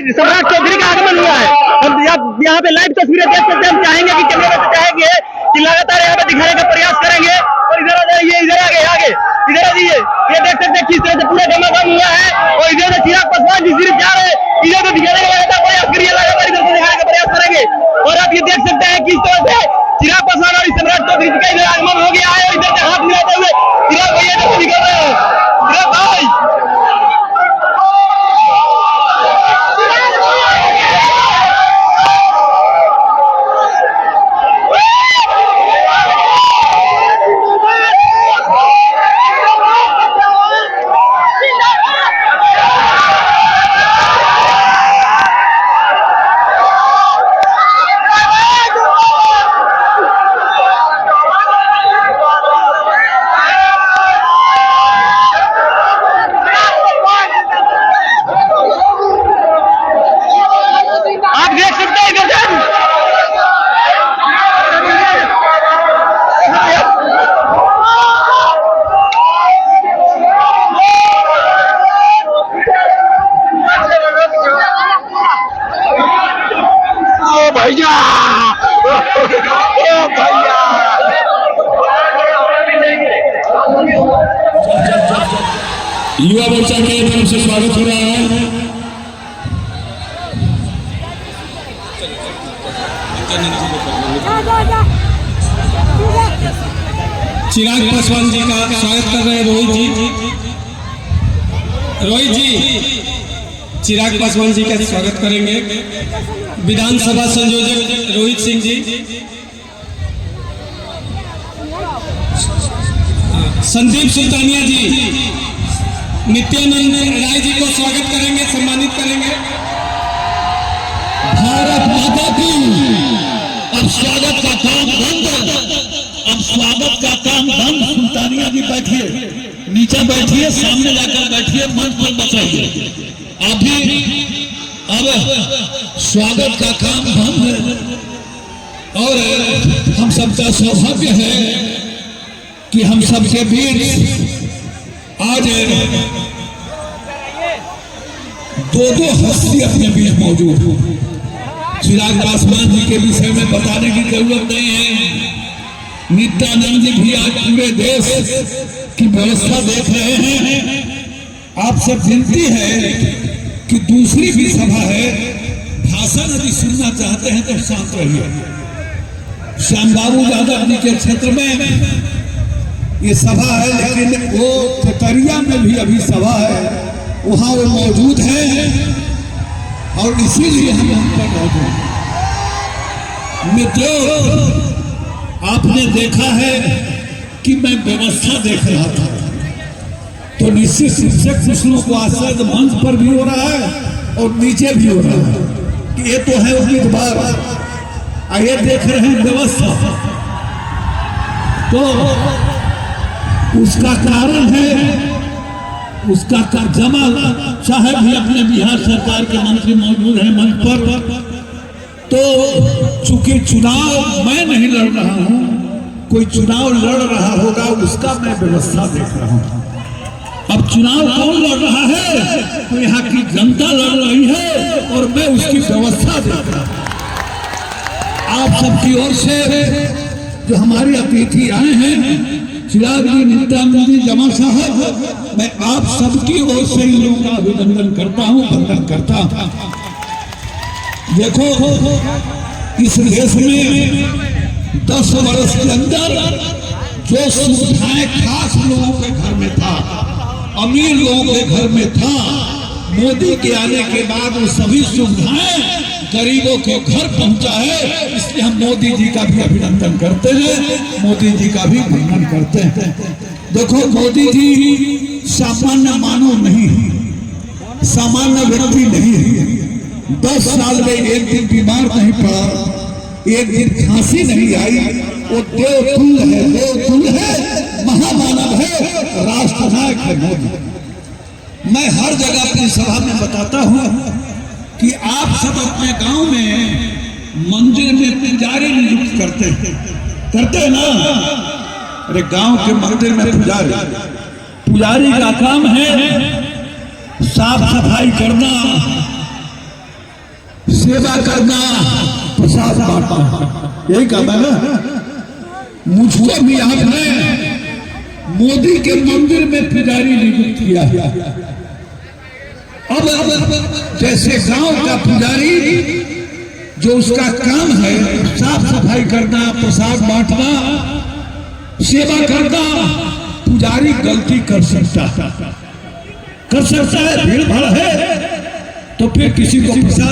सम्राट चौधरी का आगमन हुआ है। हम यहाँ पे लाइव तस्वीरें देख सकते हैं। हम चाहेंगे कि कैमरे से चाहेंगे कि लगातार यहाँ पे दिखाने का प्रयास करेंगे। और इधर आ जाइए, इधर आगे इधर आ जाइए। ये देख सकते हैं किस तरह से पूरा गमागम हुआ है। और इधर से चिराग पासवान जी सिर्फ जा रहे हैं, इधर से दिखाने का लगातार प्रयास करिए, लगातार इधर से दिखाने का प्रयास करेंगे। और आप ये देख सकते हैं किस तरह से चिराग पासवान और सम्राट चौधरी का इधर आगमन हो गया है। और इधर से हाथ मिलाते हुए चिराग भैया इधर से निकल रहे हैं। चिराग भाई युवा मोर्चा के तरफ से स्वागत हो रहा है। चिराग पासवान जी का स्वागत कर रहे हैं रोहित जी चिराग पासवान जी का स्वागत करेंगे। विधानसभा संयोजक रोहित सिंह जी, संदीप सुल्तानिया जी, नित्यानंद राय जी को स्वागत करेंगे, सम्मानित करेंगे। भारत माता की। अब स्वागत का काम बंद, अब स्वागत का काम बंद। सुल्तानिया जी बैठिए, नीचे बैठिए, सामने जाकर बैठिए, मंच पर बचाइए। अभी अब स्वागत का काम बंद है। और हम सबका सौभाग्य है कि हम सबके बीच आज दो हस्ती अपने बीच मौजूद हो। चिराग पासवान जी के विषय में बताने की जरूरत नहीं है। नित्यानंद जी भी आज पूरे देश की व्यवस्था देख रहे हैं। आपसे विनती है कि दूसरी भी सभा है, भाषण यदि सुनना चाहते हैं तो शांत रहिए। श्याम बाबू यादव जी के क्षेत्र में ये सभा है, लेकिन वो चतरिया में भी अभी सभा है, वहां वो मौजूद है। और इसीलिए हम यहाँ पर मौजूद हैं। मित्रों, आपने देखा है कि मैं व्यवस्था देख रहा था, तो निश्चित रूप से कुछ लोगों को आश्चर्य मंच पर भी हो रहा है और नीचे भी हो रहा है कि ये तो है उम्मीदवार, ये देख रहे हैं व्यवस्था। तो उसका कारण है, उसका जमाल साहब भी अपने बिहार सरकार के मंत्री मौजूद हैं मंच पर। तो चूंकि चुनाव मैं नहीं लड़ रहा हूं, कोई चुनाव लड़ रहा होगा, उसका मैं व्यवस्था देख रहा हूं। अब चुनाव कौन लड़ रहा है? तो यहाँ की जनता लड़ रही है और मैं उसकी व्यवस्था देख रहा हूं। आप सबकी ओर से जो हमारे अतिथि आए हैं, चिराग जी, नित्यानंद जी, जमा साहब, मैं आप सबकी ओर से इन लोगों का अभिनंदन करता हूं, वंदन करता हूं। देखो, इस देश में 10 वर्ष के अंदर जो सुविधाएं खास लोगों के घर में था, अमीर लोगों के घर में था, मोदी के आने के बाद वो सभी सुविधाएं गरीबों के घर पहुंचा है। इसलिए हम मोदी जी का भी अभिनंदन करते हैं, मोदी जी का भी वंदन करते हैं। देखो, मोदी जी सामान्य मानव नहीं है, सामान्य व्यक्ति नहीं है। 10 साल में एक दिन बीमार नहीं पड़ा, एक दिन खांसी नहीं आई। वो देवतुल्य है, देवतुल्य है, महामानव है, राष्ट्रनायक है मोदी। मैं हर जगह अपनी सभा में बताता हूँ कि आप सब अपने गांव में मंदिर में पुजारी नियुक्त करते हैं ना। अरे गांव के मंदिर में पुजारी का काम है साफ सफाई करना, सेवा करना, प्रसाद बांटना, यही काम है ना। मुझको भी आपने मोदी के मंदिर में पुजारी नियुक्त किया है। अब जैसे गांव का पुजारी जो उसका काम है साफ सफाई करना, प्रसाद बांटना, सेवा करना, पुजारी गलती कर सकता है, भीड़ भाड़ है तो फिर किसी को प्रसाद